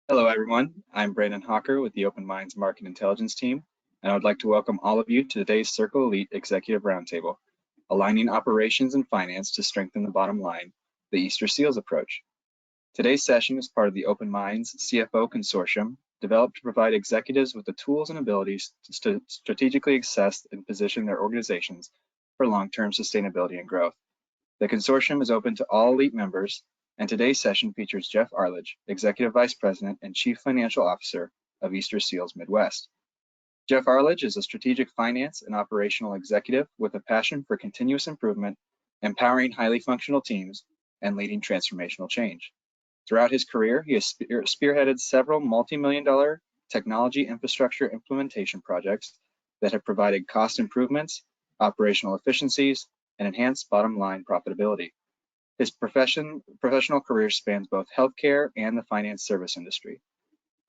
Hello, everyone. I'm Brandon Hawker with the Open Minds Market Intelligence team, and I would like to welcome all of you to today's Circle Elite Executive Roundtable, aligning operations and finance to strengthen the bottom line, the Easterseals approach. Today's session is part of the Open Minds CFO Consortium, developed to provide executives with the tools and abilities to strategically assess and position their organizations for long-term sustainability and growth. The consortium is open to all elite members, and today's session features Jeff Arledge, Executive Vice President and Chief Financial Officer of Easterseals Midwest. Jeff Arledge is a strategic finance and operational executive with a passion for continuous improvement, empowering highly functional teams, and leading transformational change. Throughout his career, he has spearheaded several multi-million-dollar technology infrastructure implementation projects that have provided cost improvements, operational efficiencies, and enhanced bottom line profitability. His professional career spans both healthcare and the finance service industry.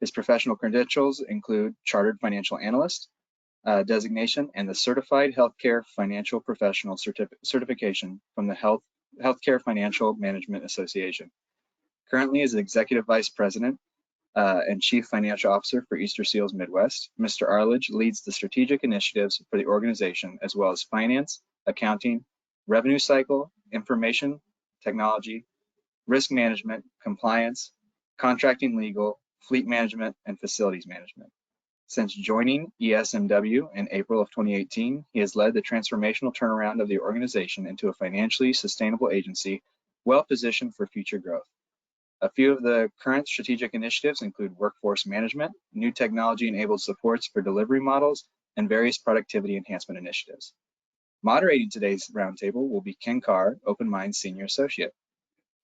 His professional credentials include Chartered Financial Analyst designation and the Certified Healthcare Financial Professional certification from the Healthcare Financial Management Association. Currently is Executive Vice President and Chief Financial Officer for Easterseals Midwest. Mr. Arledge leads the strategic initiatives for the organization, as well as finance, accounting, revenue cycle, information technology, risk management, compliance, contracting legal, fleet management, and facilities management. Since joining ESMW in April of 2018, he has led the transformational turnaround of the organization into a financially sustainable agency, well positioned for future growth. A few of the current strategic initiatives include workforce management, new technology-enabled supports for delivery models, and various productivity enhancement initiatives. Moderating today's roundtable will be Ken Carr, Open Minds Senior Associate.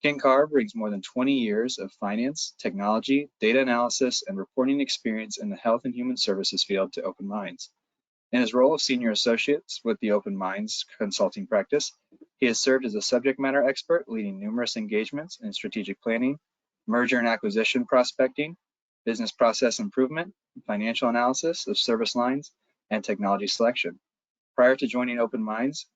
Ken Carr brings more than 20 years of finance, technology, data analysis, and reporting experience in the health and human services field to Open Minds. In his role of Senior Associate with the Open Minds consulting practice, he has served as a subject matter expert, leading numerous engagements in strategic planning, merger and acquisition prospecting, business process improvement, financial analysis of service lines, and technology selection. Prior to joining Open Minds,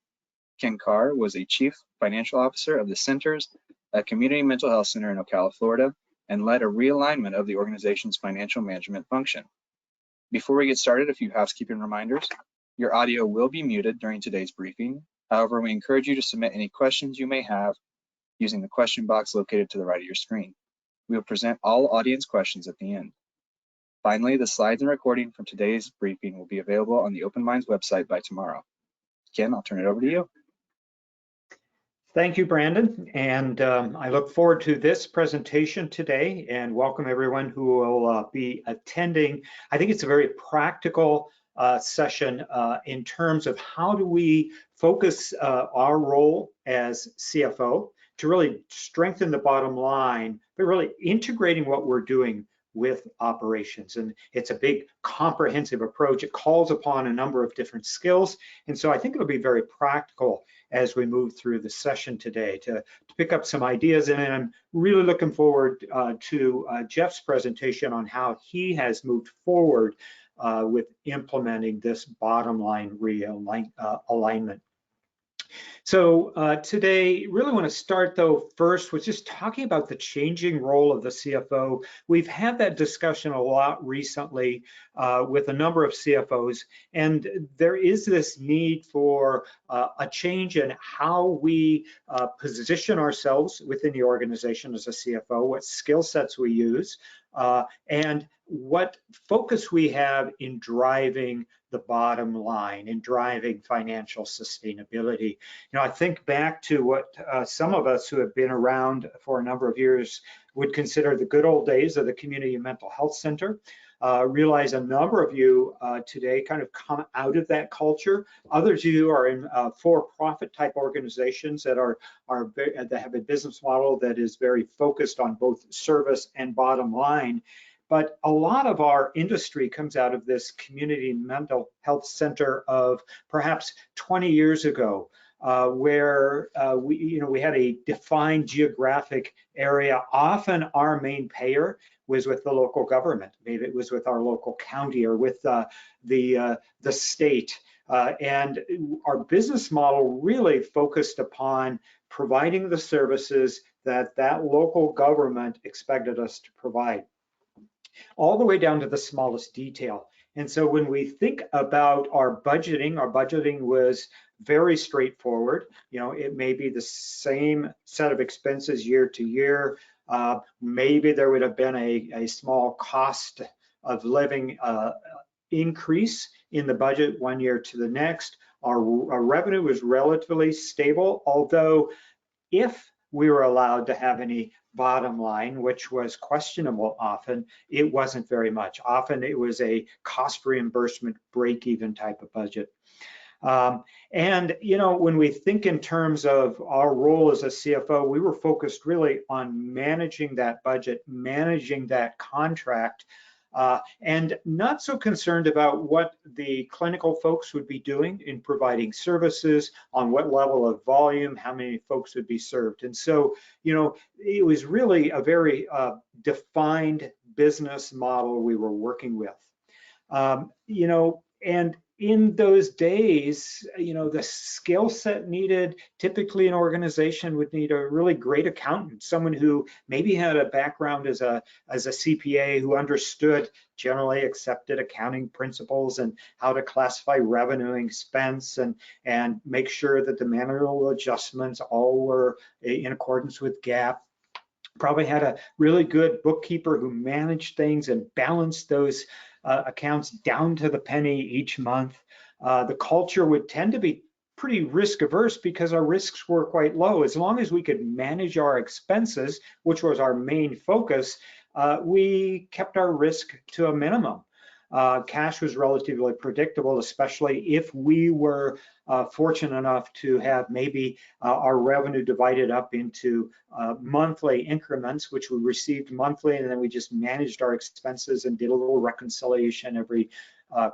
Ken Carr was a Chief Financial Officer of the Centers, a community mental health center in Ocala, Florida, and led a realignment of the organization's financial management function. Before we get started, a few housekeeping reminders. Your audio will be muted during today's briefing. However, we encourage you to submit any questions you may have using the question box located to the right of your screen. We will present all audience questions at the end. Finally, the slides and recording from today's briefing will be available on the Open Minds website by tomorrow. Ken, I'll turn it over to you. Thank you, Brandon, and I look forward to this presentation today and welcome everyone who will be attending. I think it's a very practical session in terms of how do we focus our role as CFO to really strengthen the bottom line, but really integrating what we're doing with operations. And it's a big comprehensive approach. It calls upon a number of different skills. And so I think it'll be very practical as we move through the session today to pick up some ideas. And I'm really looking forward to Jeff's presentation on how he has moved forward with implementing this bottom line alignment. So today, really want to start though first with just talking about the changing role of the CFO. We've had that discussion a lot recently with a number of CFOs, and there is this need for a change in how we position ourselves within the organization as a CFO, what skill sets we use, and what focus we have in driving the bottom line, in driving financial sustainability. You know, I think back to what some of us who have been around for a number of years would consider the good old days of the Community Mental Health Center. Realize a number of you today kind of come out of that culture. Others of you are in for-profit type organizations that that have a business model that is very focused on both service and bottom line. But a lot of our industry comes out of this community mental health center of perhaps 20 years ago, where we had a defined geographic area. Often our main payer was with the local government. Maybe it was with our local county or with the state. And our business model really focused upon providing the services that that local government expected us to provide. all the way down to the smallest detail. And so when we think about our budgeting was very straightforward. You know, it may be the same set of expenses year to year. Maybe there would have been a small cost of living increase in the budget one year to the next. Our revenue was relatively stable, although if we were allowed to have any bottom line, which was questionable often, it wasn't very much. Often it was a cost reimbursement break-even type of budget. And, you know, when we think in terms of our role as a CFO, we were focused really on managing that budget, managing that contract, and not so concerned about what the clinical folks would be doing in providing services, on what level of volume, how many folks would be served. And so, you know, it was really a very defined business model we were working with. You know, and in those days, you know, the skill set needed, typically an organization would need a really great accountant, someone who maybe had a background as a CPA, who understood generally accepted accounting principles and how to classify revenue and expense, and make sure that the manual adjustments all were in accordance with GAAP. Probably had a really good bookkeeper who managed things and balanced those accounts down to the penny each month. The culture would tend to be pretty risk averse because our risks were quite low. As long as we could manage our expenses, which was our main focus, we kept our risk to a minimum. Cash was relatively predictable, especially if we were fortunate enough to have maybe our revenue divided up into monthly increments, which we received monthly, and then we just managed our expenses and did a little reconciliation every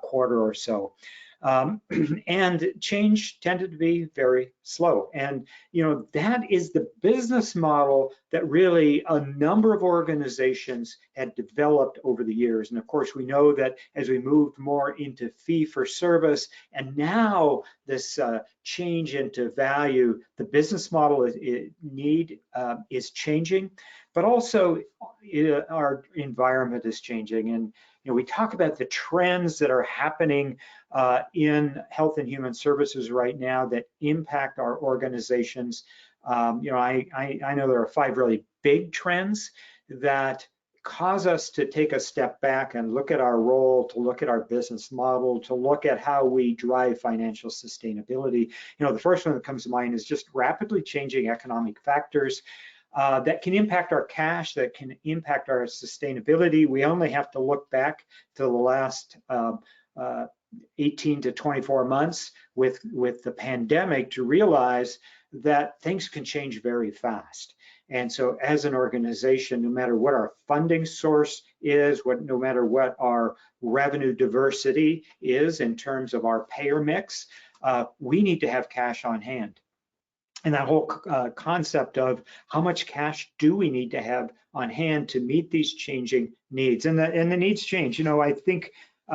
quarter or so. And change tended to be very slow. And, you know, that is the business model that really a number of organizations had developed over the years. And of course, we know that as we moved more into fee for service, and now this change into value, the business model is changing, but also our environment is changing. And you know, we talk about the trends that are happening in health and human services right now that impact our organizations. You know, I know there are 5 really big trends that cause us to take a step back and look at our role, to look at our business model, to look at how we drive financial sustainability. You know, the first one that comes to mind is just rapidly changing economic factors that can impact our cash, that can impact our sustainability. We only have to look back to the last 18 to 24 months with the pandemic to realize that things can change very fast. And so as an organization, no matter what our funding source is, no matter what our revenue diversity is in terms of our payer mix, we need to have cash on hand. And that whole concept of how much cash do we need to have on hand to meet these changing needs, and the needs change. You know, I think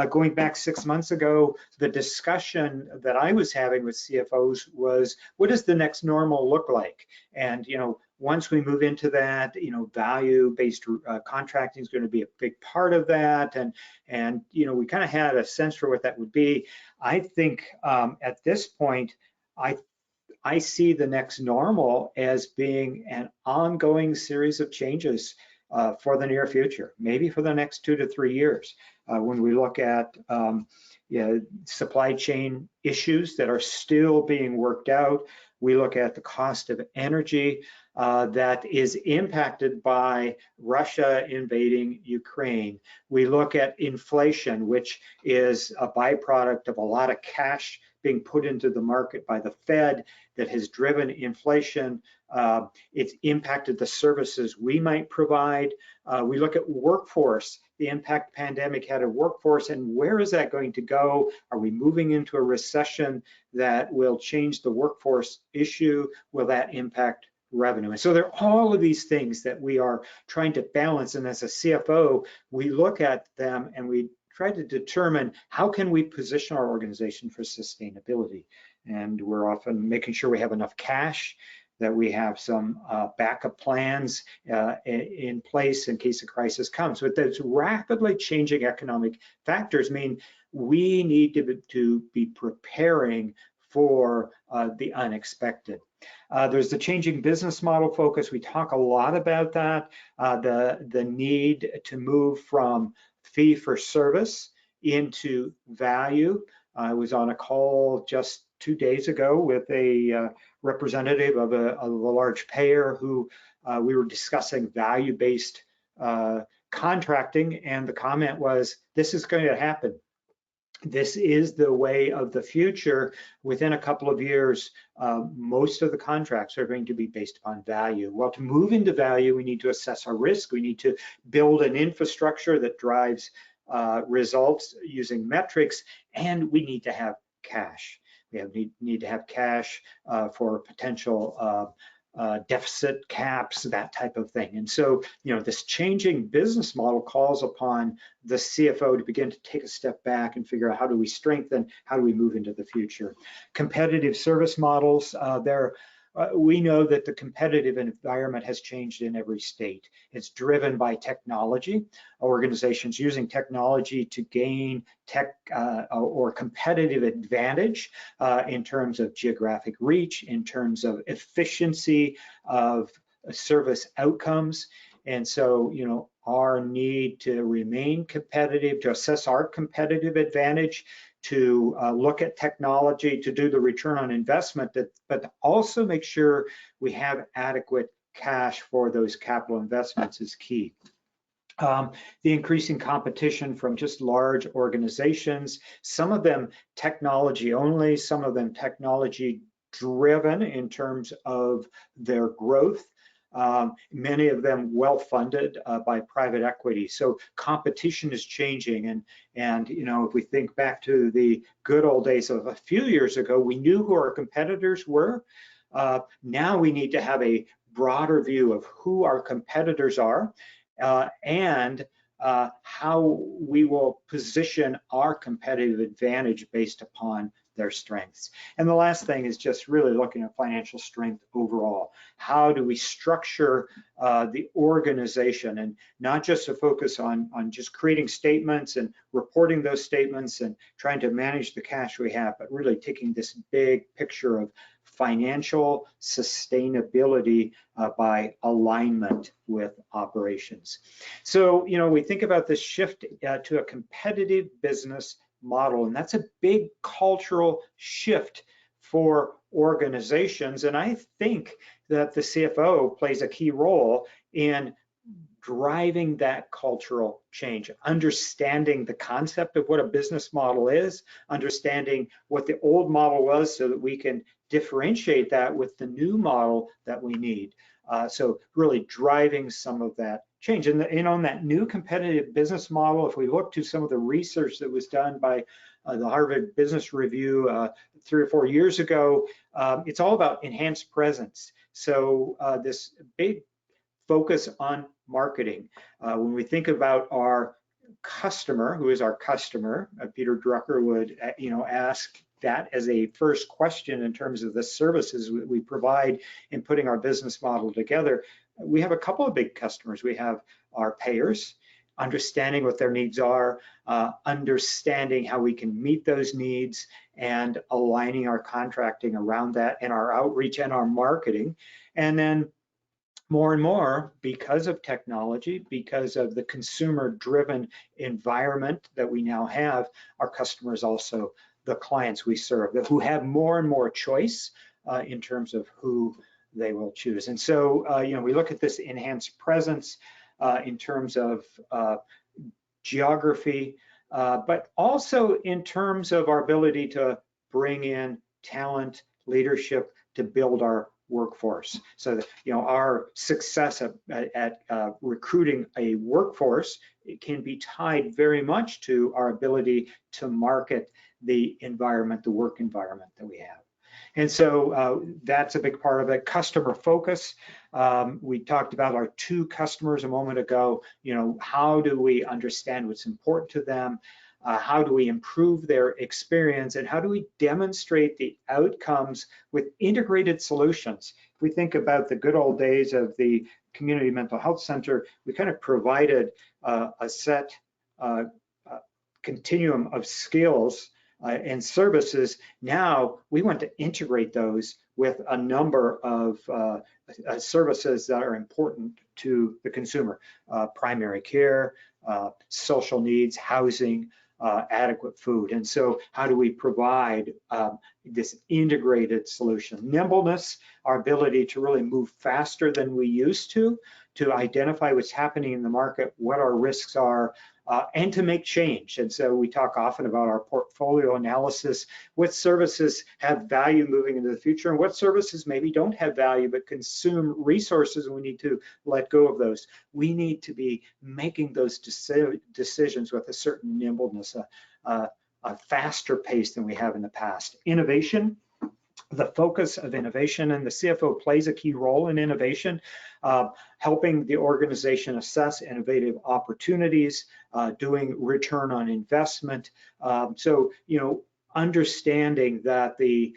going back 6 months ago, the discussion that I was having with CFOs was, what does the next normal look like? And you know, once we move into that, you know, value-based contracting is going to be a big part of that, and you know, we kind of had a sense for what that would be. I think at this point, I see the next normal as being an ongoing series of changes for the near future, maybe for the next 2 to 3 years. When we look at supply chain issues that are still being worked out, we look at the cost of energy that is impacted by Russia invading Ukraine. We look at inflation, which is a byproduct of a lot of cash being put into the market by the Fed that has driven inflation. It's impacted the services we might provide. We look at workforce, the impact pandemic had a workforce, and where is that going to go? Are we moving into a recession that will change the workforce issue? Will that impact revenue? And so there are all of these things that we are trying to balance. And as a CFO, we look at them and we try to determine how can we position our organization for sustainability. And we're often making sure we have enough cash that we have some backup plans in place in case a crisis comes. But those rapidly changing economic factors mean we need to be preparing for the unexpected. There's the changing business model focus. We talk a lot about that, the need to move from fee for service into value. I was on a call just 2 days ago with a representative of a large payer who we were discussing value-based contracting, and the comment was, this is going to happen. This is the way of the future. Within a couple of years, most of the contracts are going to be based upon value. Well, to move into value, we need to assess our risk. We need to build an infrastructure that drives results using metrics, and we need to have cash. We need to have cash for potential deficit caps, that type of thing. And so, this changing business model calls upon the CFO to begin to take a step back and figure out how do we strengthen, how do we move into the future. Competitive service models, we know that the competitive environment has changed in every state. It's driven by technology, organizations using technology to gain tech or competitive advantage in terms of geographic reach, in terms of efficiency of service outcomes. And so, our need to remain competitive, to assess our competitive advantage, to look at technology, to do the return on investment, but also make sure we have adequate cash for those capital investments is key. The increasing competition from just large organizations, some of them technology only, some of them technology driven in terms of their growth. Many of them well-funded by private equity. So competition is changing, and if we think back to the good old days of a few years ago, we knew who our competitors were. Now we need to have a broader view of who our competitors are and how we will position our competitive advantage based upon their strengths. And the last thing is just really looking at financial strength overall. How do we structure the organization, and not just to focus on just creating statements and reporting those statements and trying to manage the cash we have, but really taking this big picture of financial sustainability by alignment with operations. So, we think about this shift to a competitive business model, and that's a big cultural shift for organizations. And I think that the CFO plays a key role in driving that cultural change, understanding the concept of what a business model is, understanding what the old model was so that we can differentiate that with the new model that we need. So really driving some of that change. And on that new competitive business model, if we look to some of the research that was done by the Harvard Business Review 3 or 4 years ago, it's all about enhanced presence. So this big focus on marketing. When we think about our customer, who is our customer, Peter Drucker would ask that as a first question in terms of the services we provide in putting our business model together. We have a couple of big customers. We have our payers, understanding what their needs are, understanding how we can meet those needs, and aligning our contracting around that, and our outreach and our marketing. And then more and more, because of technology, because of the consumer-driven environment that we now have, our customers also the clients we serve, who have more and more choice in terms of who they will choose. And so, we look at this enhanced presence in terms of geography, but also in terms of our ability to bring in talent, leadership to build our workforce. So that, our success at recruiting a workforce, it can be tied very much to our ability to market the environment, the work environment that we have. And so that's a big part of it. Customer focus. We talked about our 2 customers a moment ago. How do we understand what's important to them? How do we improve their experience? And how do we demonstrate the outcomes with integrated solutions? if we think about the good old days of the community mental health center, we kind of provided a set continuum of skills and services. Now we want to integrate those with a number of services that are important to the consumer: primary care, social needs, housing, adequate food. And so how do we provide this integrated solution? Nimbleness, our ability to really move faster than we used to identify what's happening in the market, what our risks are, and to make change. And so we talk often about our portfolio analysis, what services have value moving into the future and what services maybe don't have value but consume resources, and we need to let go of those. We need to be making those decisions with a certain nimbleness, a faster pace than we have in the past. Innovation, the focus of innovation, and the CFO plays a key role in innovation, helping the organization assess innovative opportunities, doing return on investment. So, understanding that the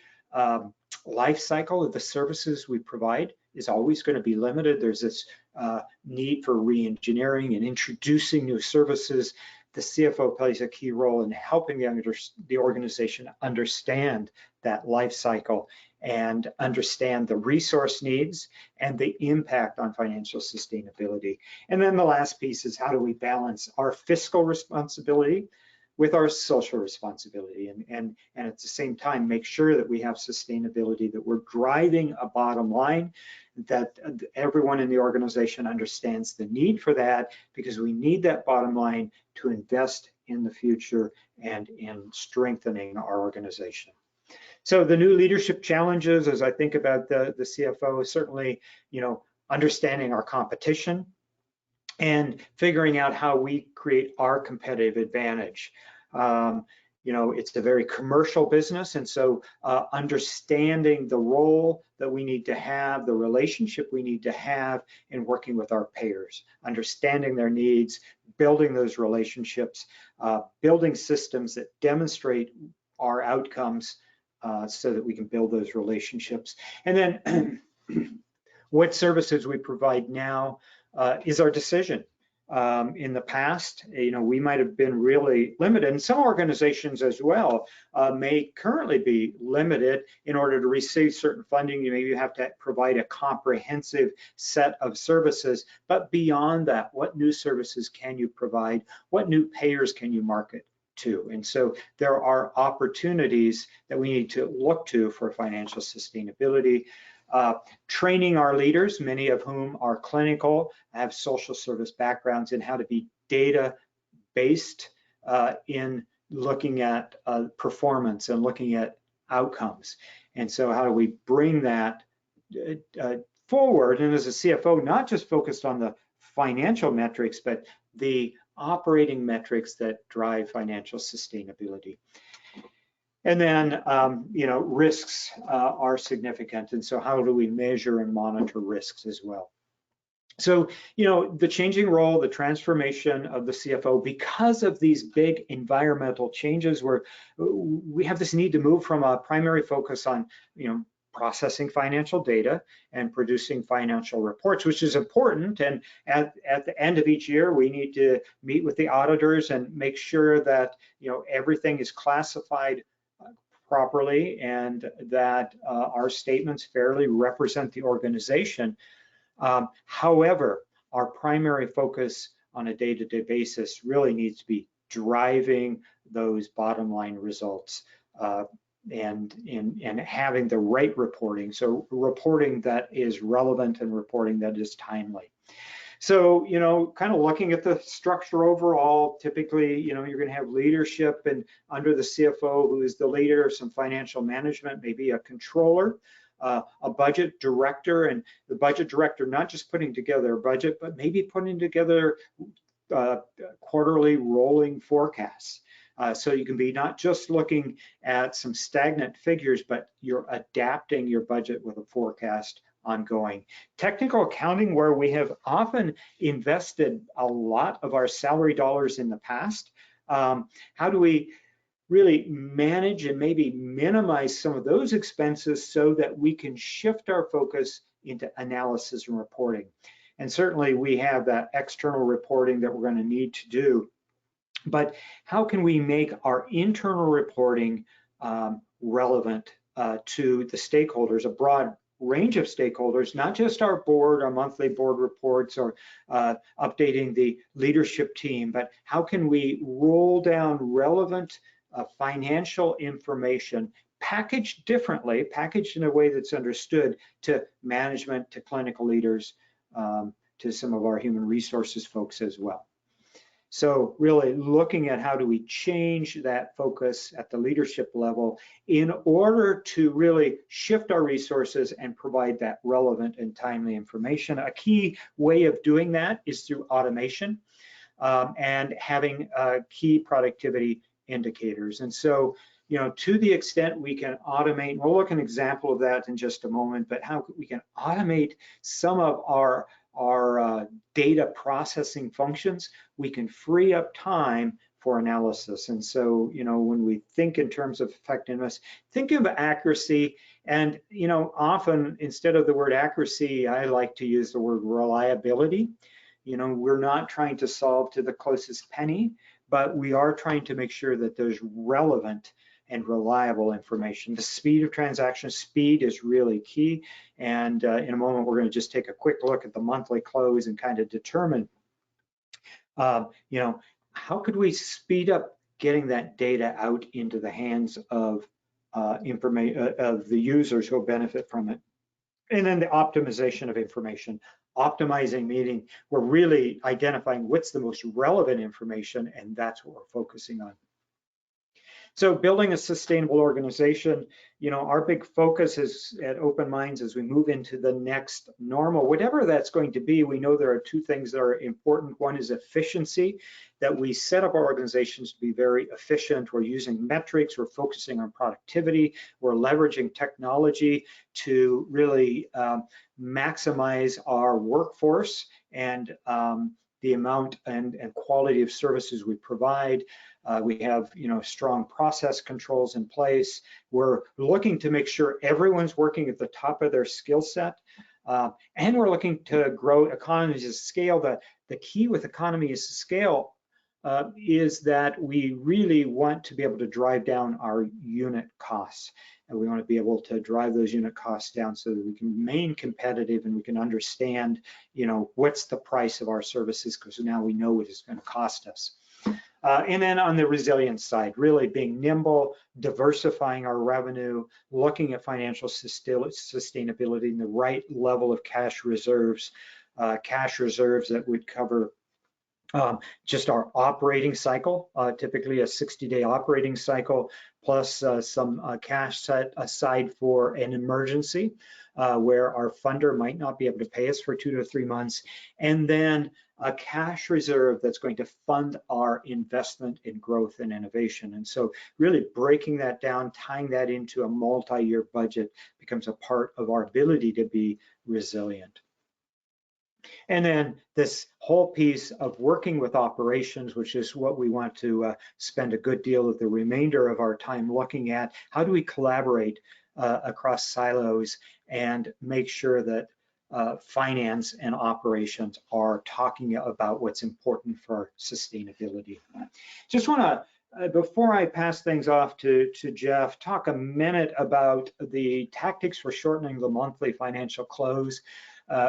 life cycle of the services we provide is always going to be limited. There's this need for re-engineering and introducing new services. The CFO plays a key role in helping the organization understand that life cycle and understand the resource needs and the impact on financial sustainability. And then the last piece is, how do we balance our fiscal responsibility with our social responsibility, and at the same time make sure that we have sustainability, that we're driving a bottom line, that everyone in the organization understands the need for that, because we need that bottom line to invest in the future and in strengthening our organization. So the new leadership challenges, as I think about the CFO, is certainly, understanding our competition and figuring out how we create our competitive advantage. It's a very commercial business, and so understanding the role that we need to have, the relationship we need to have in working with our payers, understanding their needs, building those relationships, building systems that demonstrate our outcomes so that we can build those relationships. And then what services we provide now is our decision. In the past, we might have been really limited, and some organizations as well may currently be limited. In order to receive certain funding, you have to provide a comprehensive set of services. But beyond that, what new services can you provide? What new payers can you market to? And so there are opportunities that we need to look to for financial sustainability. Training our leaders, many of whom are clinical, have social service backgrounds, in how to be data-based in looking at performance and looking at outcomes. And so how do we bring that forward? And as a CFO, not just focused on the financial metrics, but the operating metrics that drive financial sustainability. And then, risks are significant. And so how do we measure and monitor risks as well? So, the changing role, the transformation of the CFO, because of these big environmental changes, where we have this need to move from a primary focus on, processing financial data and producing financial reports, which is important. And at the end of each year, we need to meet with the auditors and make sure that, everything is classified properly and that our statements fairly represent the organization. However, our primary focus on a day-to-day basis really needs to be driving those bottom line results and having the right reporting. So reporting that is relevant and reporting that is timely. So, kind of looking at the structure overall, typically, you're going to have leadership, and under the CFO, who is the leader of some financial management, maybe a controller, a budget director, and the budget director not just putting together a budget, but maybe putting together quarterly rolling forecasts. So you can be not just looking at some stagnant figures, but you're adapting your budget with a forecast ongoing. Technical accounting, where we have often invested a lot of our salary dollars in the past. How do we really manage and maybe minimize some of those expenses so that we can shift our focus into analysis and reporting. And certainly we have that external reporting that we're going to need to do. But how can we make our internal reporting relevant to the stakeholders, a broad range of stakeholders, not just our board, our monthly board reports, or updating the leadership team, but how can we roll down relevant financial information packaged differently, packaged in a way that's understood to management, to clinical leaders, to some of our human resources folks as well. So really looking at how do we change that focus at the leadership level in order to really shift our resources and provide that relevant and timely information. A key way of doing that is through automation and having key productivity indicators. And so, you know, to the extent we can automate, we'll look at an example of that in just a moment, but how we can automate some of our data processing functions, we can free up time for analysis. And so, you know, when we think in terms of effectiveness, think of accuracy. And, you know, often instead of the word accuracy, I like to use the word reliability. You know, we're not trying to solve to the closest penny, but we are trying to make sure that there's relevant and reliable information. The speed of transaction, speed is really key. And in a moment, we're going to just take a quick look at the monthly close and kind of determine, you know, how could we speed up getting that data out into the hands of of the users who will benefit from it. And then the optimization of information. Optimizing meaning we're really identifying what's the most relevant information, and that's what we're focusing on. So building a sustainable organization, you know, our big focus is at Open Minds as we move into the next normal, whatever that's going to be. We know there are two things that are important. One is efficiency, that we set up our organizations to be very efficient. We're using metrics, we're focusing on productivity, we're leveraging technology to really maximize our workforce and the amount and quality of services we provide. We have, you know, strong process controls in place. We're looking to make sure everyone's working at the top of their skill set. And we're looking to grow economies of scale. The key with economies of scale is that we really want to be able to drive down our unit costs. And we want to be able to drive those unit costs down so that we can remain competitive and we can understand, you know, what's the price of our services, because now we know what it's going to cost us. And then on the resilience side, really being nimble, diversifying our revenue, looking at financial sustainability and the right level of cash reserves that would cover just our operating cycle, typically a 60-day operating cycle, plus some cash set aside for an emergency where our funder might not be able to pay us for 2 to 3 months, and then a cash reserve that's going to fund our investment in growth and innovation. And so really breaking that down, tying that into a multi-year budget becomes a part of our ability to be resilient. And then this whole piece of working with operations, which is what we want to spend a good deal of the remainder of our time looking at. How do we collaborate across silos and make sure that finance and operations are talking about what's important for sustainability? Just want to, before I pass things off to Jeff, talk a minute about the tactics for shortening the monthly financial close.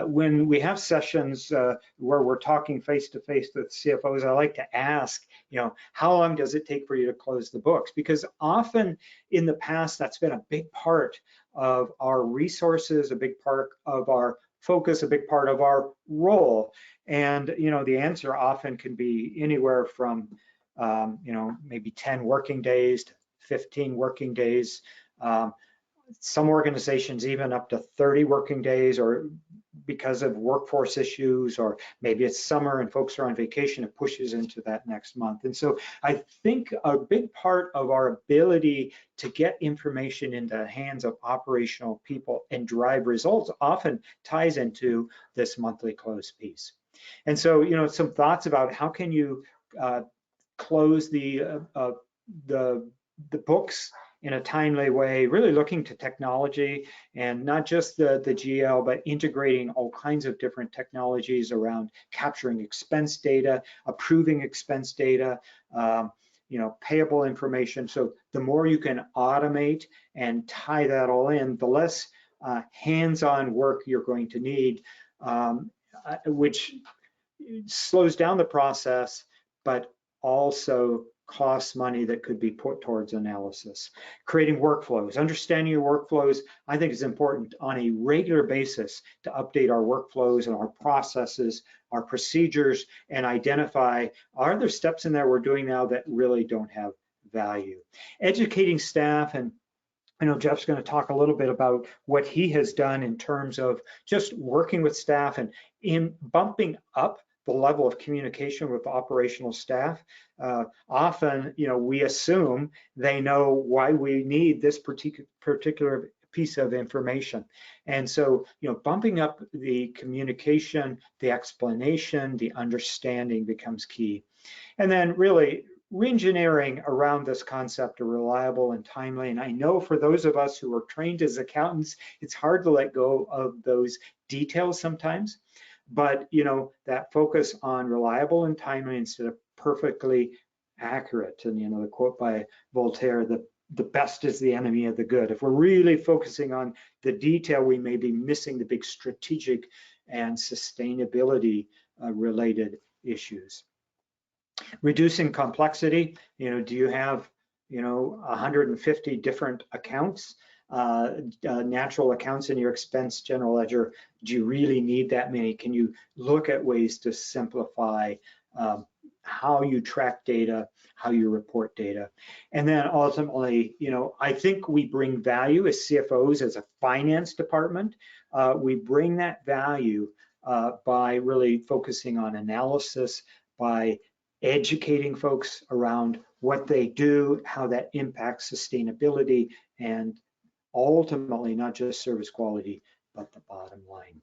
When we have sessions where we're talking face-to-face with CFOs, I like to ask, you know, how long does it take for you to close the books? Because often in the past, that's been a big part of our resources, a big part of our focus, a big part of our role. And, you know, the answer often can be anywhere from, you know, maybe 10 working days to 15 working days. Some organizations even up to 30 working days, or because of workforce issues, or maybe it's summer and folks are on vacation, it pushes into that next month. And so I think a big part of our ability to get information into the hands of operational people and drive results often ties into this monthly close piece. And so, you know, some thoughts about how can you close the books in a timely way, really looking to technology and not just the GL, but integrating all kinds of different technologies around capturing expense data, approving expense data, payable information. So the more you can automate and tie that all in, the less hands-on work you're going to need, which slows down the process, but also costs money that could be put towards analysis. Creating workflows, understanding your workflows, I think is important on a regular basis to update our workflows and our processes, our procedures, and identify, are there steps in there we're doing now that really don't have value? Educating staff, and I know Jeff's going to talk a little bit about what he has done in terms of just working with staff and in bumping up the level of communication with operational staff. Often, we assume they know why we need this particular piece of information. And so, bumping up the communication, the explanation, the understanding becomes key. And then really re-engineering around this concept of reliable and timely. And I know for those of us who are trained as accountants, it's hard to let go of those details sometimes. But that focus on reliable and timely instead of perfectly accurate. And the quote by Voltaire, the best is the enemy of the good. If we're really focusing on the detail, we may be missing the big strategic and sustainability related issues. Reducing complexity. Do you have 150 different accounts, natural accounts in your expense general ledger? Do you really need that many? Can you look at ways to simplify how you track data, how you report data? And then ultimately, I think we bring value as CFOs, as a finance department. We bring that value by really focusing on analysis, by educating folks around what they do, how that impacts sustainability, and ultimately not just service quality, but the bottom line.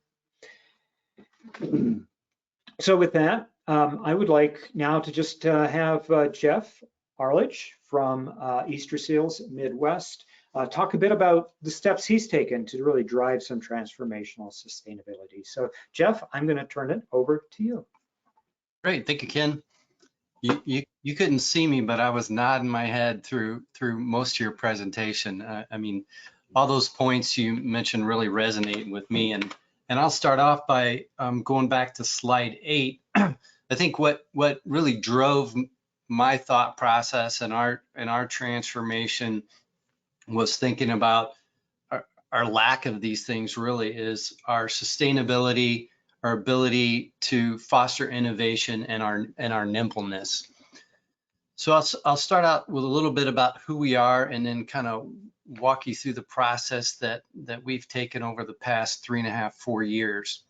So with that, I would like now to just have Jeff Arledge from Easterseals Midwest talk a bit about the steps he's taken to really drive some transformational sustainability. So Jeff, I'm going to turn it over to you. Great, thank you, Ken. You couldn't see me, but I was nodding my head through most of your presentation. I mean, all those points you mentioned really resonate with me, and I'll start off by going back to slide 8. I think what really drove my thought process and our transformation was thinking about our lack of these things. Really is our sustainability, our ability to foster innovation, and our nimbleness. So I'll start out with a little bit about who we are, and then kind of walk you through the process that we've taken over the past 3.5, 4 years.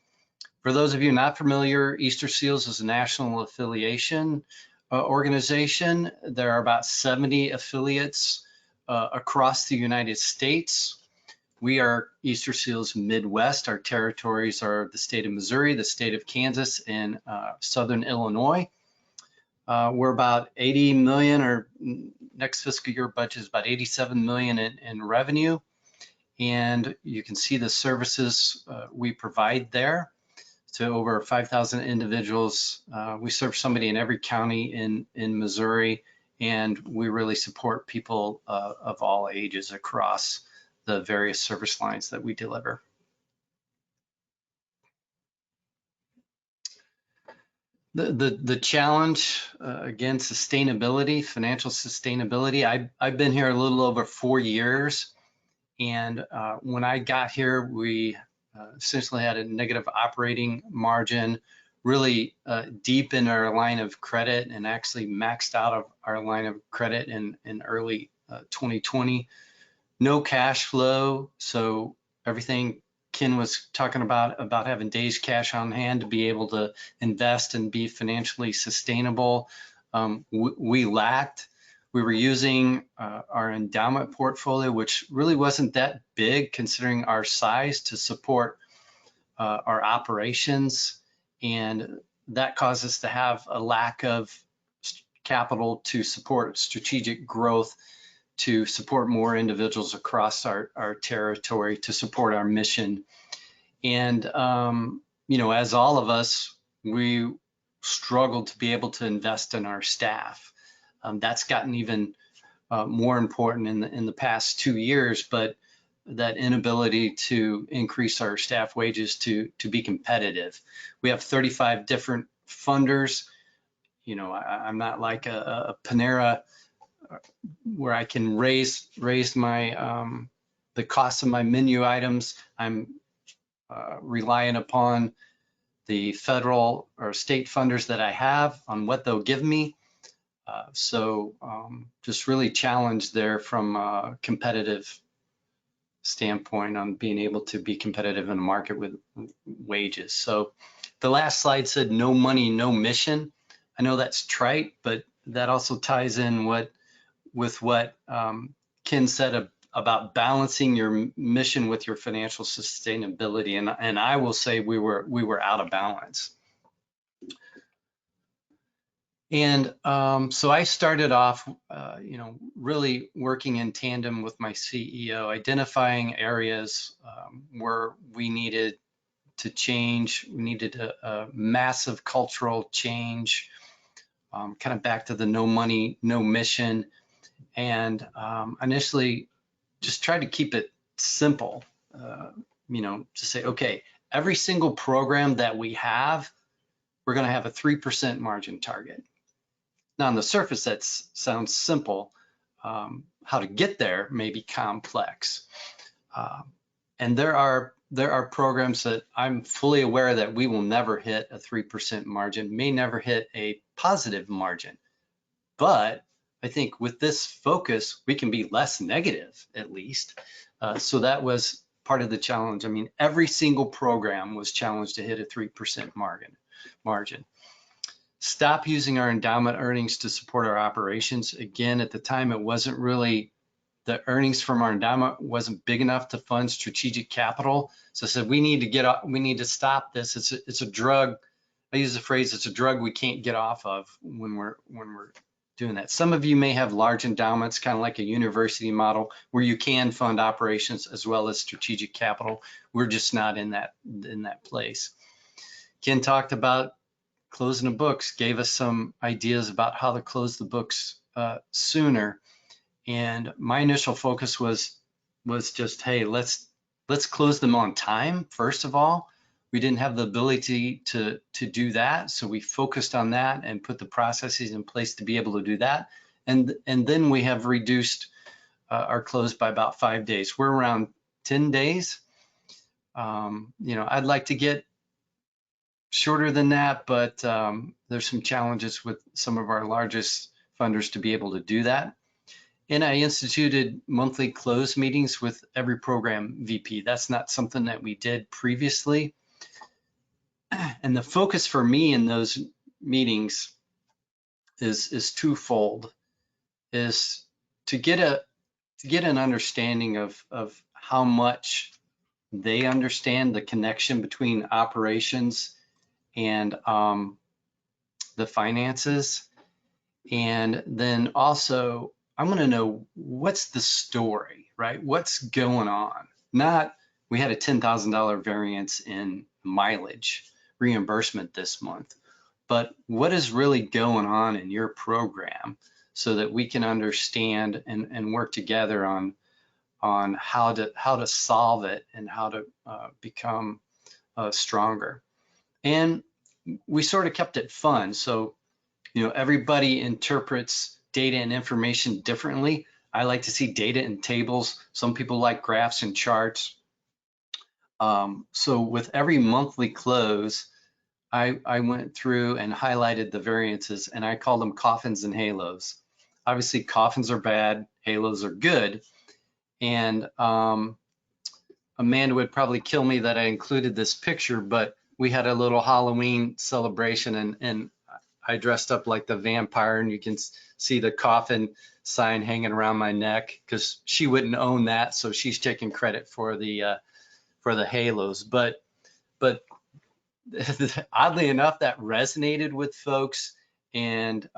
For those of you not familiar, Easterseals is a national affiliation organization. There are about 70 affiliates across the United States. We are Easterseals Midwest. Our territories are the state of Missouri, the state of Kansas, and southern Illinois. We're about 80 million, or next fiscal year budget is about 87 million in revenue. And you can see the services we provide there to over 5,000 individuals. We serve somebody in every county in Missouri, and we really support people of all ages across the various service lines that we deliver. The challenge, again, sustainability, financial sustainability. I've been here a little over 4 years, and when I got here, we essentially had a negative operating margin, really deep in our line of credit, and actually maxed out of our line of credit in early 2020. No cash flow, so everything Ken was talking about having days cash on hand to be able to invest and be financially sustainable, we lacked. We were using our endowment portfolio, which really wasn't that big considering our size, to support our operations, and that caused us to have a lack of capital to support strategic growth to support more individuals across our territory, to support our mission. And, you know, as all of us, we struggled to be able to invest in our staff. That's gotten even more important in the past 2 years, but that inability to increase our staff wages to be competitive. We have 35 different funders. You know, I'm not like a Panera where I can raise my the cost of my menu items. I'm relying upon the federal or state funders that I have on what they'll give me. So just really challenged there from a competitive standpoint on being able to be competitive in a market with wages. So the last slide said no money, no mission. I know that's trite, but that also ties in with what Ken said about balancing your mission with your financial sustainability. And I will say we were out of balance. And so I started off, you know, really working in tandem with my CEO, identifying areas where we needed to change. We needed a massive cultural change, kind of back to the no money, no mission. And initially just tried to keep it simple, you know, to say, okay, every single program that we have, we're going to have a 3% margin target. Now, on the surface, that sounds simple. How to get there may be complex. And there are programs that I'm fully aware that we will never hit a 3% margin, may never hit a positive margin. But I think with this focus, we can be less negative, at least. So that was part of the challenge. I mean, every single program was challenged to hit a 3% margin. Stop using our endowment earnings to support our operations. Again, at the time, it wasn't really, the earnings from our endowment wasn't big enough to fund strategic capital. So I said, we need to stop this. It's a drug. I use the phrase, it's a drug we can't get off of when we're doing that. Some of you may have large endowments, kind of like a university model, where you can fund operations as well as strategic capital. We're just not in that place. Ken talked about closing the books, gave us some ideas about how to close the books sooner. And my initial focus was just, hey, let's close them on time. First of all, we didn't have the ability to do that, so we focused on that and put the processes in place to be able to do that. And then we have reduced our close by about 5 days. We're around 10 days. You know, I'd like to get shorter than that, but there's some challenges with some of our largest funders to be able to do that. And I instituted monthly close meetings with every program VP. That's not something that we did previously. And the focus for me in those meetings is twofold, is to get an understanding of how much they understand the connection between operations and the finances. And then also, I want to know what's the story, right? What's going on? Not, we had a $10,000 variance in mileage reimbursement this month, but what is really going on in your program so that we can understand and work together on how to solve it and how to become stronger. And we sort of kept it fun. So, you know, everybody interprets data and information differently. I like to see data in tables. Some people like graphs and charts. So with every monthly close, I went through and highlighted the variances, and I called them coffins and halos. Obviously, coffins are bad, halos are good. And Amanda would probably kill me that I included this picture, but we had a little Halloween celebration, and I dressed up like the vampire, and you can see the coffin sign hanging around my neck because she wouldn't own that, so she's taking credit for the halos. But oddly enough, that resonated with folks, and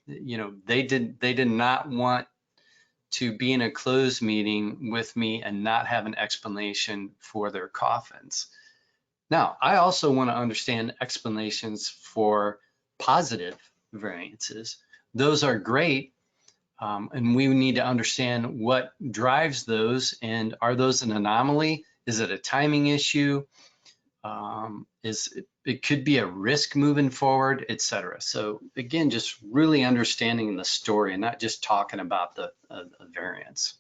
you know, they did not want to be in a closed meeting with me and not have an explanation for their coffins. Now, I also want to understand explanations for positive variances. Those are great, and we need to understand what drives those, and are those an anomaly? Is it a timing issue? It could be a risk moving forward, et cetera. So again, just really understanding the story and not just talking about the variance.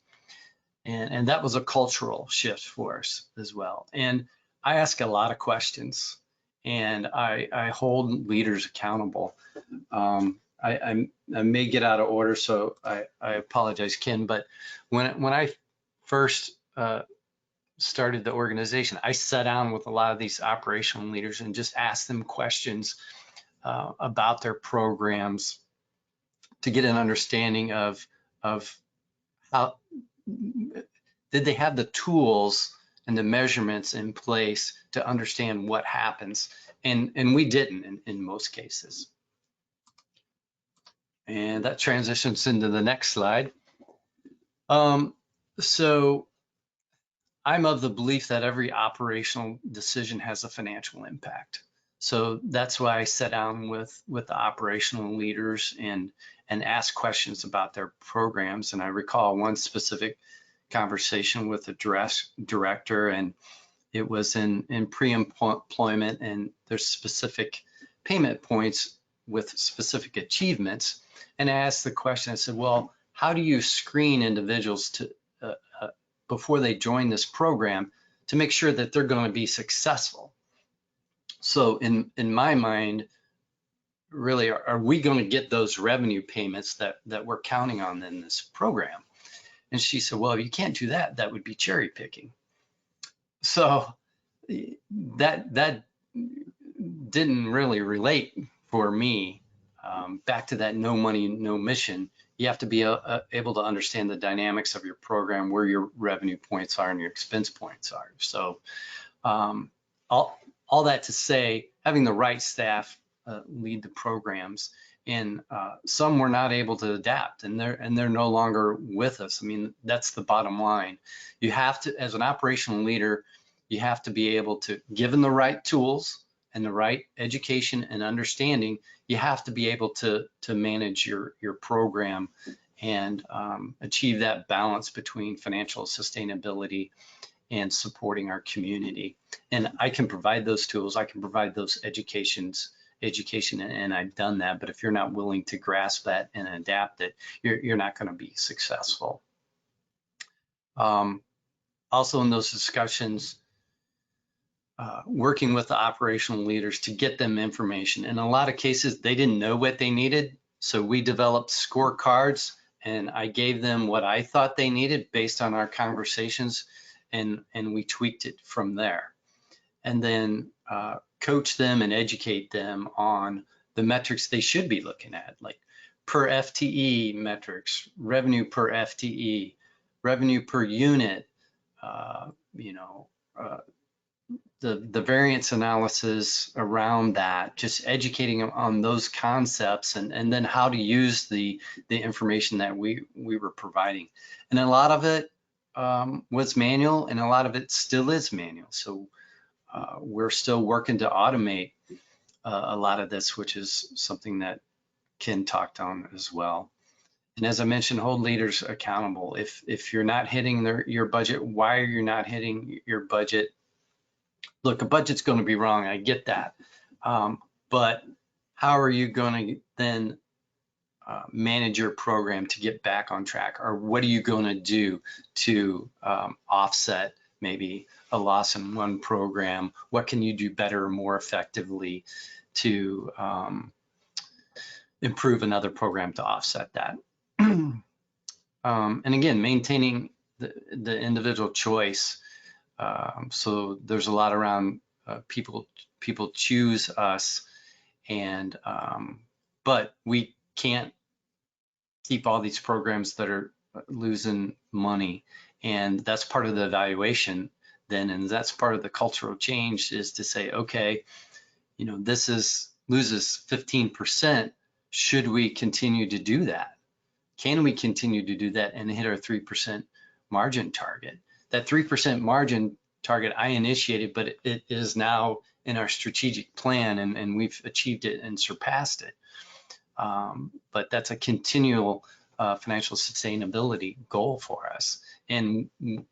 And that was a cultural shift for us as well. And I ask a lot of questions, and I hold leaders accountable. I may get out of order, so I apologize, Ken, but when I first started the organization, I sat down with a lot of these operational leaders and just asked them questions about their programs to get an understanding of how did they have the tools and the measurements in place to understand what happens, and we didn't in most cases. And that transitions into the next slide. So I'm of the belief that every operational decision has a financial impact. So that's why I sat down with the operational leaders and asked questions about their programs. And I recall one specific conversation with the director, and it was in pre-employment, and there's specific payment points with specific achievements. And I asked the question, I said, well, how do you screen individuals to before they join this program to make sure that they're going to be successful? So in my mind, really, are we going to get those revenue payments that we're counting on in this program? And she said, well, if you can't do that, that would be cherry picking. So that didn't really relate for me. Back to that no money, no mission. You have to be able to understand the dynamics of your program, where your revenue points are and your expense points are. So all that to say, having the right staff lead the programs, and some were not able to adapt, and they're no longer with us. I mean, that's the bottom line. You have to, as an operational leader, you have to be able to, given the right tools and the right education and understanding, you have to be able to manage your program and achieve that balance between financial sustainability and supporting our community. And I can provide those tools, I can provide those education, and I've done that. But if you're not willing to grasp that and adapt it, you're not going to be successful. Also in those discussions, working with the operational leaders to get them information. In a lot of cases, they didn't know what they needed. So we developed scorecards, and I gave them what I thought they needed based on our conversations, and we tweaked it from there. And then coach them and educate them on the metrics they should be looking at, like per FTE metrics, revenue per FTE, revenue per unit, the variance analysis around that, just educating them on those concepts, and then how to use the information that we were providing. And a lot of it was manual, and a lot of it still is manual. So we're still working to automate a lot of this, which is something that Ken talked on as well. And as I mentioned, hold leaders accountable. If you're not hitting your budget, why are you not hitting your budget? Look, a budget's going to be wrong. I get that. But how are you going to then manage your program to get back on track? Or what are you going to do to offset maybe a loss in one program? What can you do better or more effectively to improve another program to offset that? And again, maintaining the individual choice. So there's a lot around people choose us, and but we can't keep all these programs that are losing money, and that's part of the evaluation then, and that's part of the cultural change, is to say, okay, this loses 15%. Should we continue to do that? can we continue to do that and hit our 3% margin target? That 3% margin target I initiated, but it is now in our strategic plan, and we've achieved it and surpassed it. But that's a continual financial sustainability goal for us. And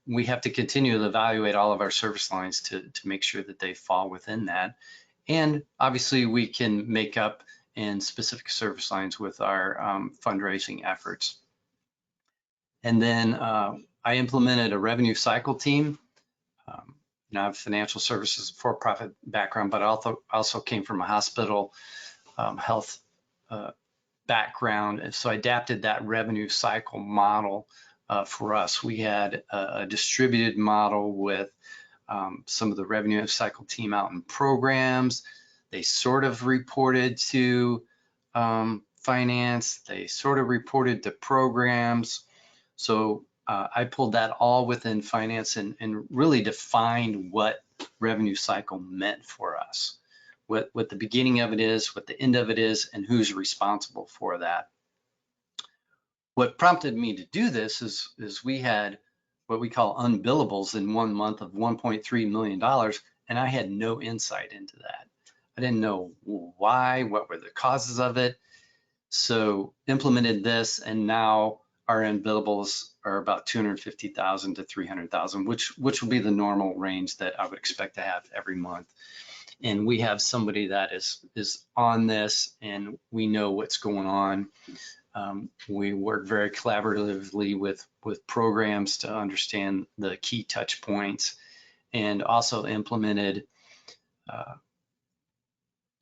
we have to continue to evaluate all of our service lines to make sure that they fall within that. And obviously we can make up in specific service lines with our fundraising efforts. And then I implemented a revenue cycle team. I have financial services for-profit background, but I also came from a hospital health background. And so I adapted that revenue cycle model for us. We had a distributed model with some of the revenue cycle team out in programs. They sort of reported to finance. They sort of reported to programs. So I pulled that all within finance and really defined what revenue cycle meant for us, what the beginning of it is, what the end of it is, and who's responsible for that. What prompted me to do this is we had what we call unbillables in 1 month of $1.3 million, and I had no insight into that. I didn't know why, what were the causes of it. So implemented this, and now our unbillables are about 250,000 to 300,000, which will be the normal range that I would expect to have every month. And we have somebody that is on this, and we know what's going on. We work very collaboratively with programs to understand the key touch points, and also implemented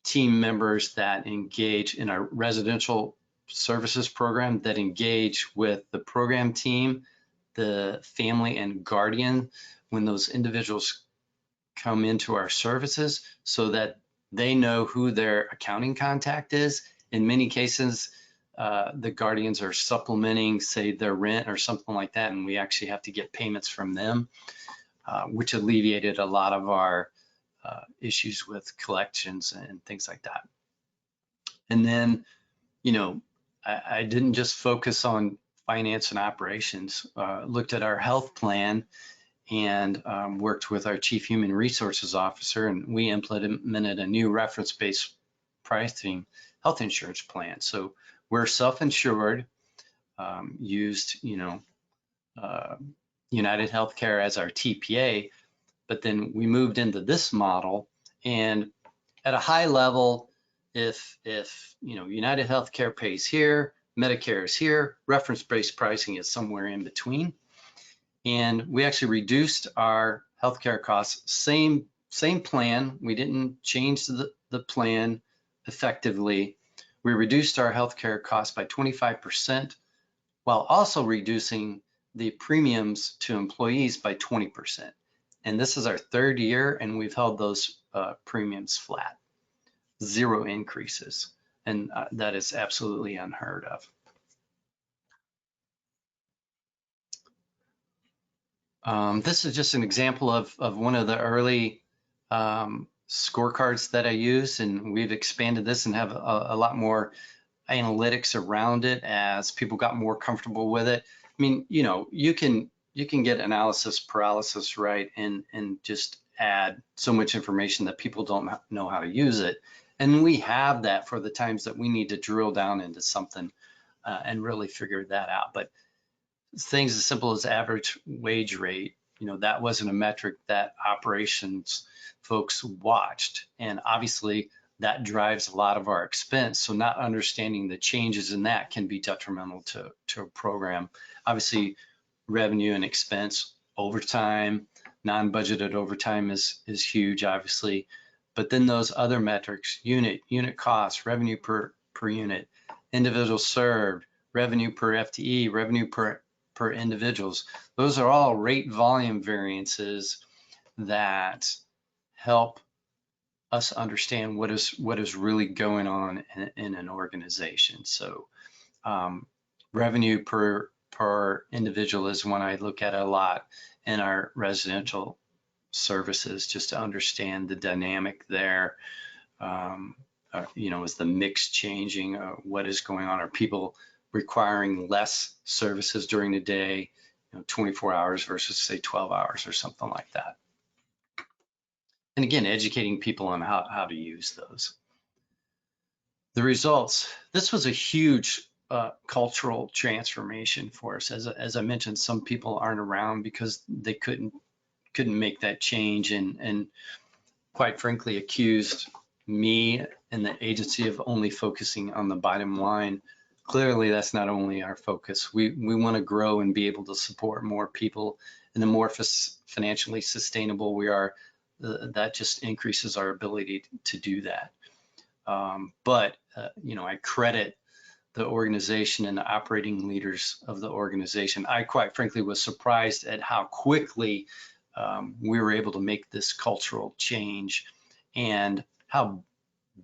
team members that engage in our residential services program, that engage with the program team, the family and guardian when those individuals come into our services, so that they know who their accounting contact is. In many cases, the guardians are supplementing, say, their rent or something like that, and we actually have to get payments from them, which alleviated a lot of our issues with collections and things like that. And then, I didn't just focus on finance and operations, looked at our health plan and worked with our chief human resources officer, and we implemented a new reference-based pricing health insurance plan. So we're self-insured, used, United Healthcare as our TPA, but then we moved into this model. And at a high level, if United Healthcare pays here, Medicare is here, reference-based pricing is somewhere in between. And we actually reduced our healthcare costs, same plan. We didn't change the plan effectively. We reduced our healthcare costs by 25%, while also reducing the premiums to employees by 20%. And this is our 3rd year, and we've held those premiums flat, 0 increases. And that is absolutely unheard of. This is just an example of one of the early scorecards that I use, and we've expanded this and have a lot more analytics around it as people got more comfortable with it. I mean, you can get analysis paralysis, right, and just add so much information that people don't know how to use it. And we have that for the times that we need to drill down into something and really figure that out. But things as simple as average wage rate, that wasn't a metric that operations folks watched. And obviously that drives a lot of our expense. So not understanding the changes in that can be detrimental to a program. Obviously, revenue and expense, overtime, non-budgeted overtime is huge, obviously. But then those other metrics, unit cost, revenue per unit, individual served, revenue per FTE, revenue per individuals. Those are all rate volume variances that help us understand what is really going on in an organization. So revenue per individual is one I look at a lot in our residential services, just to understand the dynamic there. Is the mix changing? What is going on? Are people requiring less services during the day, 24 hours versus say 12 hours or something like that. And again, educating people on how to use those. The results, this was a huge cultural transformation for us. As I mentioned, some people aren't around because they couldn't make that change, and quite frankly accused me and the agency of only focusing on the bottom line. Clearly, that's not only our focus. We want to grow and be able to support more people, and the more financially sustainable we are, that just increases our ability to do that. But I credit the organization and the operating leaders of the organization. I quite frankly was surprised at how quickly we were able to make this cultural change, and how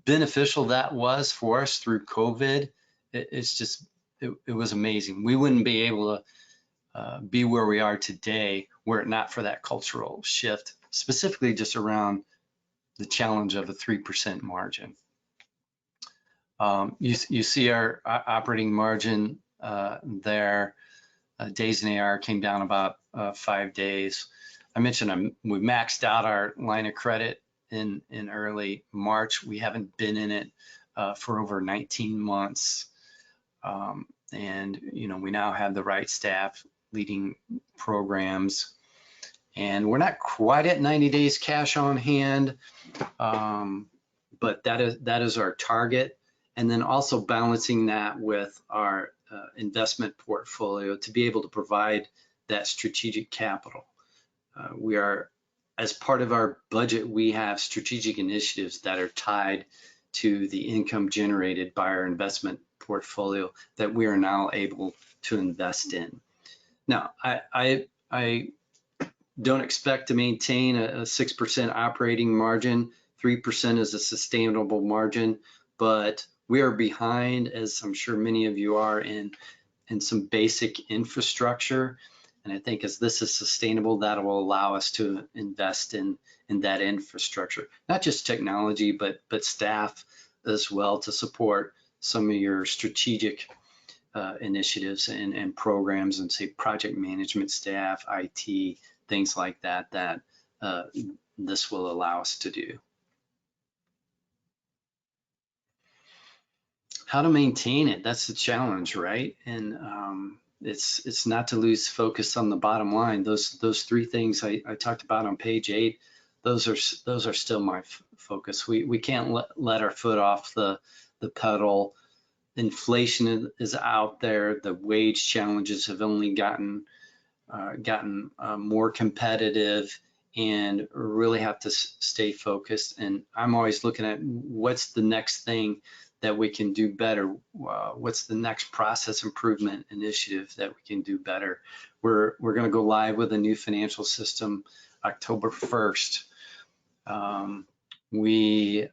beneficial that was for us through COVID. It was amazing. We wouldn't be able to be where we are today were it not for that cultural shift, specifically just around the challenge of a 3% margin. You see our operating margin there. Days in AR came down about 5 days. I mentioned we maxed out our line of credit in early March. We haven't been in it for over 19 months. And we now have the right staff leading programs, and we're not quite at 90 days cash on hand, but that is our target. And then also balancing that with our investment portfolio to be able to provide that strategic capital. We are, as part of our budget, we have strategic initiatives that are tied to the income generated by our investment portfolio that we are now able to invest in. Now, I don't expect to maintain a 6% operating margin. 3% is a sustainable margin, but we are behind, as I'm sure many of you are, in some basic infrastructure. And I think as this is sustainable, that will allow us to invest in that infrastructure, not just technology, but staff as well, to support some of your strategic initiatives and programs, and say project management staff, IT, things like that, this will allow us to do. How to maintain it, that's the challenge, right? And it's not to lose focus on the bottom line. Those three things I talked about on page 8, those are still my focus. We can't let our foot off the pedal. Inflation is out there. The wage challenges have only gotten more competitive, and really have to stay focused. And I'm always looking at what's the next thing that we can do better. What's the next process improvement initiative that we can do better? We're going to go live with a new financial system October 1st. We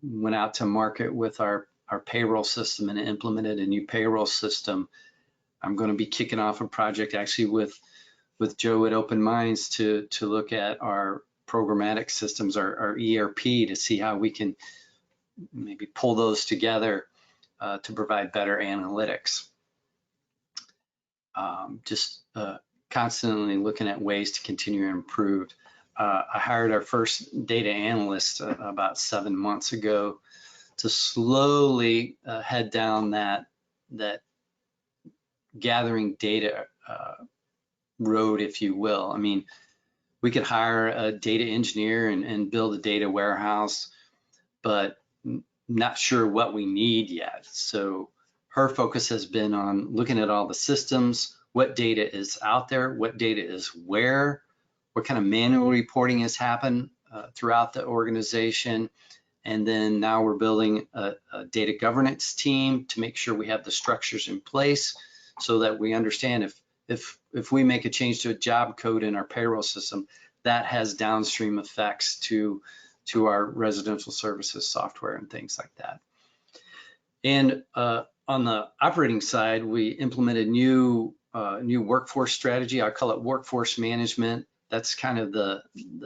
went out to market with our payroll system and implemented a new payroll system. I'm going to be kicking off a project actually with Joe at Open Minds to look at our programmatic systems, our ERP, to see how we can maybe pull those together to provide better analytics. Constantly looking at ways to continue to improve. I hired our first data analyst about 7 months ago to slowly head down that gathering data road, if you will. I mean, we could hire a data engineer and build a data warehouse, but not sure what we need yet. So her focus has been on looking at all the systems, what data is out there, what data is where, what kind of manual reporting has happened throughout the organization. And then now we're building a data governance team to make sure we have the structures in place so that we understand if we make a change to a job code in our payroll system, that has downstream effects to our residential services software and things like that. And on the operating side, we implemented new workforce strategy. I call it workforce management. That's kind of the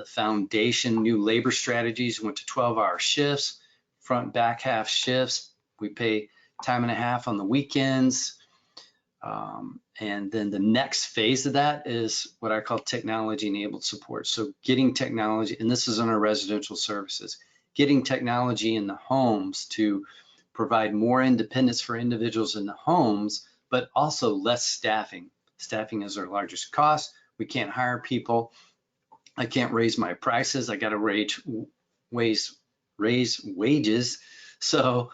foundation. New labor strategies, went to 12-hour shifts, front back half shifts. We pay time and a half on the weekends. And then the next phase of that is what I call technology-enabled support. So getting technology, and this is on our residential services, getting technology in the homes to provide more independence for individuals in the homes, but also less staffing. Staffing is our largest cost. We can't hire people. I can't raise my prices. I got to raise wages. So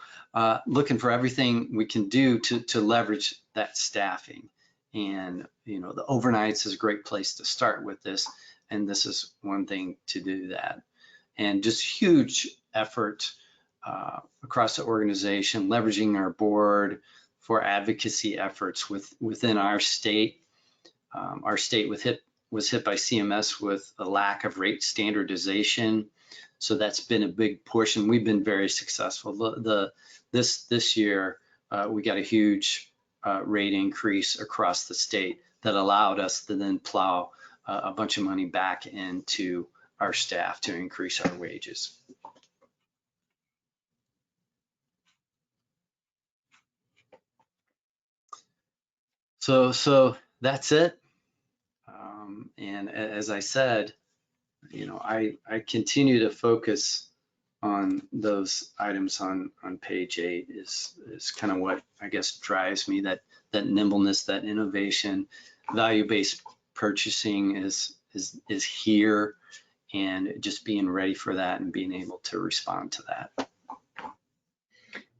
looking for everything we can do to leverage that staffing. And, you know, the overnights is a great place to start with this. And this is one thing to do that. And just huge effort across the organization, leveraging our board for advocacy efforts within our state. Our state was hit by CMS with a lack of rate standardization. So that's been a big push, and we've been very successful. This year, we got a huge rate increase across the state that allowed us to then plow a bunch of money back into our staff to increase our wages. So that's it. And as I said, you know, I continue to focus on those items on page 8 is kind of what I guess drives me, that nimbleness, that innovation. Value-based purchasing is here, and just being ready for that and being able to respond to that.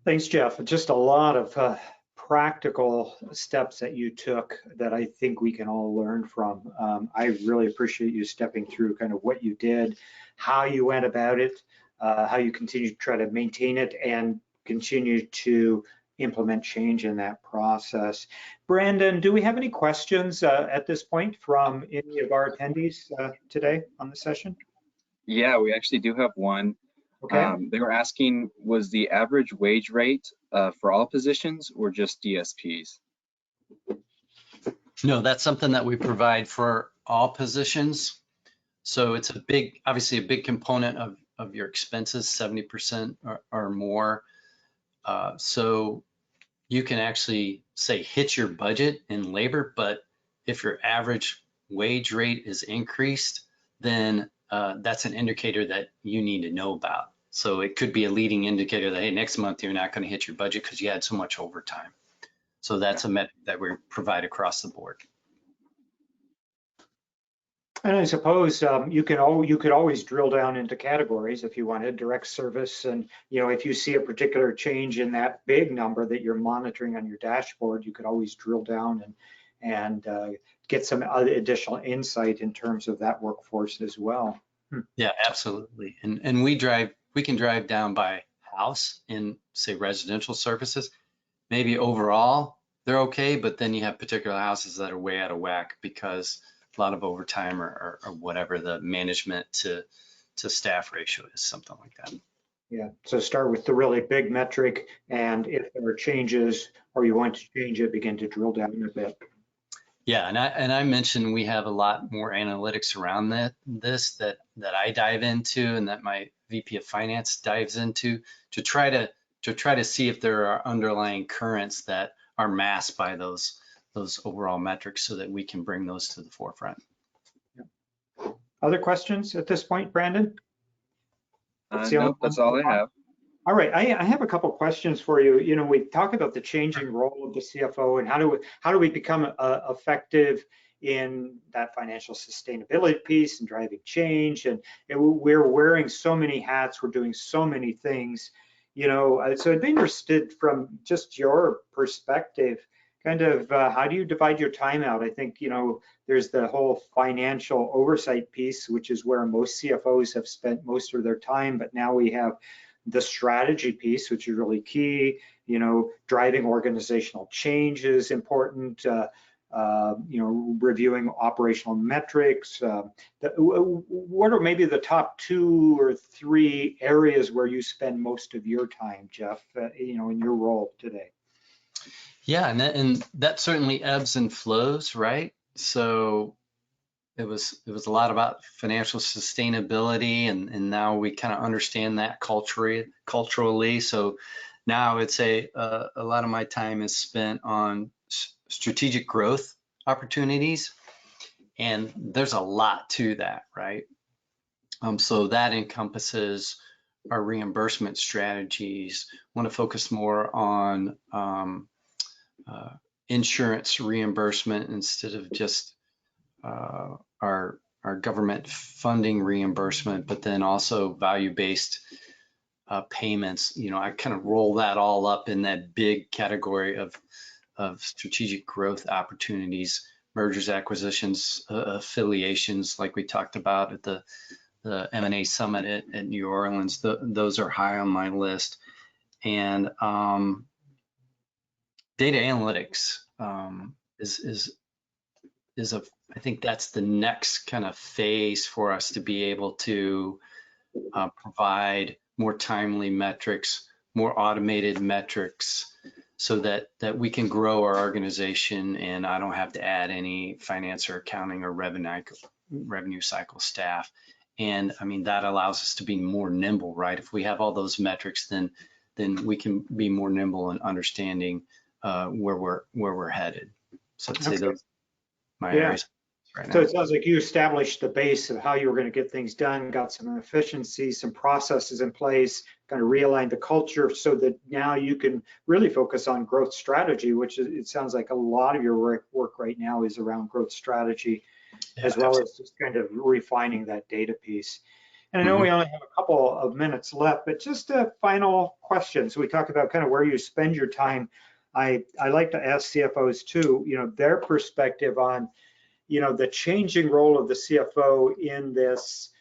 Thanks, Jeff. Just a lot of practical steps that you took that I think we can all learn from. I really appreciate you stepping through kind of what you did, how you went about it, how you continue to try to maintain it and continue to implement change in that process. Brandon, do we have any questions at this point from any of our attendees today on the session? Yeah, we actually do have one. Okay. They were asking, was the average wage rate for all positions or just DSPs? No, that's something that we provide for all positions. So it's obviously a big component of your expenses, 70% or more. So you can actually say hit your budget in labor, but if your average wage rate is increased, then that's an indicator that you need to know about. So it could be a leading indicator that, hey, next month you're not going to hit your budget because you had so much overtime. So that's a metric that we provide across the board. And I suppose you could always drill down into categories if you wanted, direct service, and if you see a particular change in that big number that you're monitoring on your dashboard, you could always drill down and get some additional insight in terms of that workforce as well. Yeah, absolutely. And we can drive down by house in, say, residential services. Maybe overall they're okay, but then you have particular houses that are way out of whack because a lot of overtime or whatever the management to staff ratio is, something like that. Yeah, so start with the really big metric, and if there are changes or you want to change it, begin to drill down a bit. Yeah, and I mentioned we have a lot more analytics around that I dive into and that my VP of Finance dives into to try to see if there are underlying currents that are masked by those overall metrics so that we can bring those to the forefront. Yeah. Other questions at this point, Brandon? Nope, that's all I have. All right, I have a couple questions for you. We talk about the changing role of the CFO and how do we become effective in that financial sustainability piece and driving change. And we're wearing so many hats, we're doing so many things. So I'd be interested from just your perspective, kind of how do you divide your time out? I think, there's the whole financial oversight piece, which is where most CFOs have spent most of their time, but now we have the strategy piece, which is really key. Driving organizational change is important. Reviewing operational metrics. What are maybe the top 2 or 3 areas where you spend most of your time, Jeff? In your role today. Yeah, and that certainly ebbs and flows, right? So it was a lot about financial sustainability, and now we kind of understand that culturally. So now I would say a lot of my time is spent on strategic growth opportunities, and there's a lot to that, right? So that encompasses our reimbursement strategies. Want to focus more on insurance reimbursement instead of just our government funding reimbursement, but then also value-based payments. You know, I kind of roll that all up in that big category of strategic growth opportunities, mergers, acquisitions, affiliations, like we talked about at the M&A Summit at New Orleans. Those are high on my list. And data analytics is I think that's the next kind of phase for us to be able to provide more timely metrics, more automated metrics, so that we can grow our organization and I don't have to add any finance or accounting or revenue cycle staff. And I mean, that allows us to be more nimble, right? If we have all those metrics, then we can be more nimble in understanding where we're headed. So I'd say those my areas right now. So it sounds like you established the base of how you were going to get things done, got some efficiency, some processes in place, kind of realigned the culture so that now you can really focus on growth strategy, which it sounds like a lot of your work right now is around growth strategy, as well as just kind of refining that data piece. And I know we only have a couple of minutes left, but just a final question. So we talked about kind of where you spend your time. I like to ask CFOs too, you know, their perspective on, you know, the changing role of the CFO in this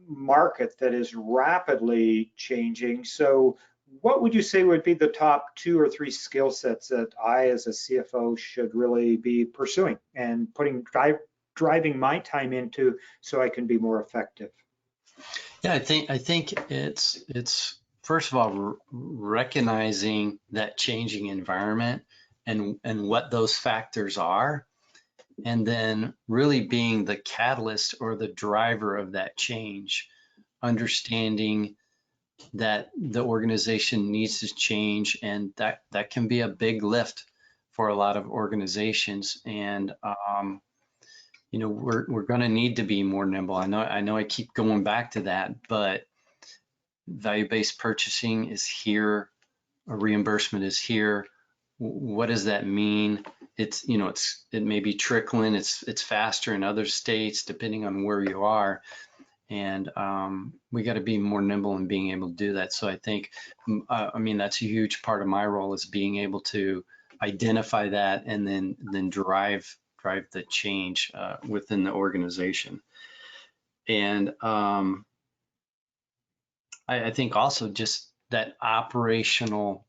market that is rapidly changing. So what would you say would be the top 2 or 3 skill sets that I as a CFO should really be pursuing and driving my time into so I can be more effective? Yeah, I think it's first of all recognizing that changing environment and what those factors are, and then really being the catalyst or the driver of that change, understanding that the organization needs to change, and that can be a big lift for a lot of organizations. And you know, we're going to need to be more nimble. I know I keep going back to that, but value-based purchasing is here, a reimbursement is here. What does that mean? It's, you know, it may be trickling, it's faster in other states depending on where you are. And we got to be more nimble in being able to do that. So I think, I mean, that's a huge part of my role, is being able to identify that and then drive the change within the organization. And I think also just that operational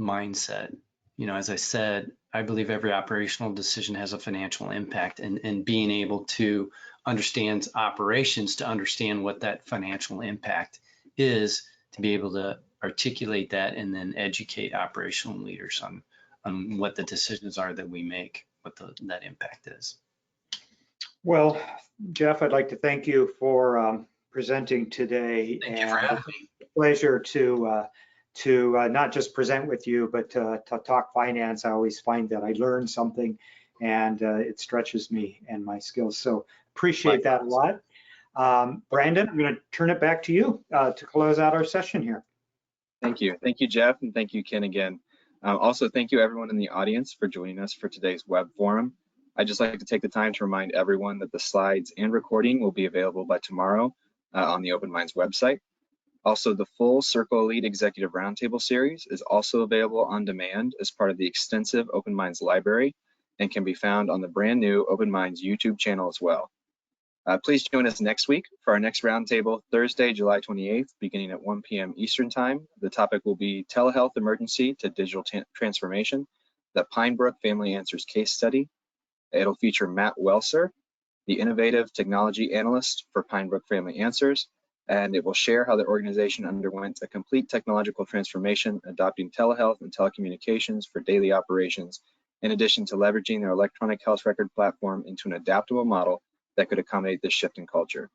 mindset. You know, as I said, I believe every operational decision has a financial impact, and being able to understand operations, to understand what that financial impact is, to be able to articulate that and then educate operational leaders on what the decisions are that we make, what that impact is. Well, Jeff, I'd like to thank you for presenting today. Thank you for having me. It's a pleasure to not just present with you, but to talk finance. I always find that I learn something, and it stretches me and my skills. So appreciate that a lot. Brandon, I'm going to turn it back to you to close out our session here. Thank you. Thank you, Jeff, and thank you, Ken, again. Also, thank you, everyone in the audience, for joining us for today's web forum. I'd just like to take the time to remind everyone that the slides and recording will be available by tomorrow on the Open Minds website. Also, the full Circle Elite Executive Roundtable series is also available on demand as part of the extensive Open Minds library and can be found on the brand new Open Minds YouTube channel as well. Please join us next week for our next roundtable, Thursday, July 28th, beginning at 1 p.m. Eastern Time. The topic will be Telehealth Emergency to Digital Transformation, the Pinebrook Family Answers case study. It'll feature Matt Welser, the innovative technology analyst for Pinebrook Family Answers, and it will share how the organization underwent a complete technological transformation, adopting telehealth and telecommunications for daily operations, in addition to leveraging their electronic health record platform into an adaptable model that could accommodate this shift in culture.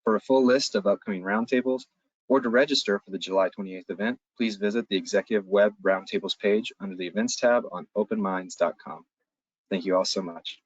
For a full list of upcoming roundtables or to register for the July 28th event, please visit the Executive Web Roundtables page under the Events tab on openminds.com. Thank you all so much.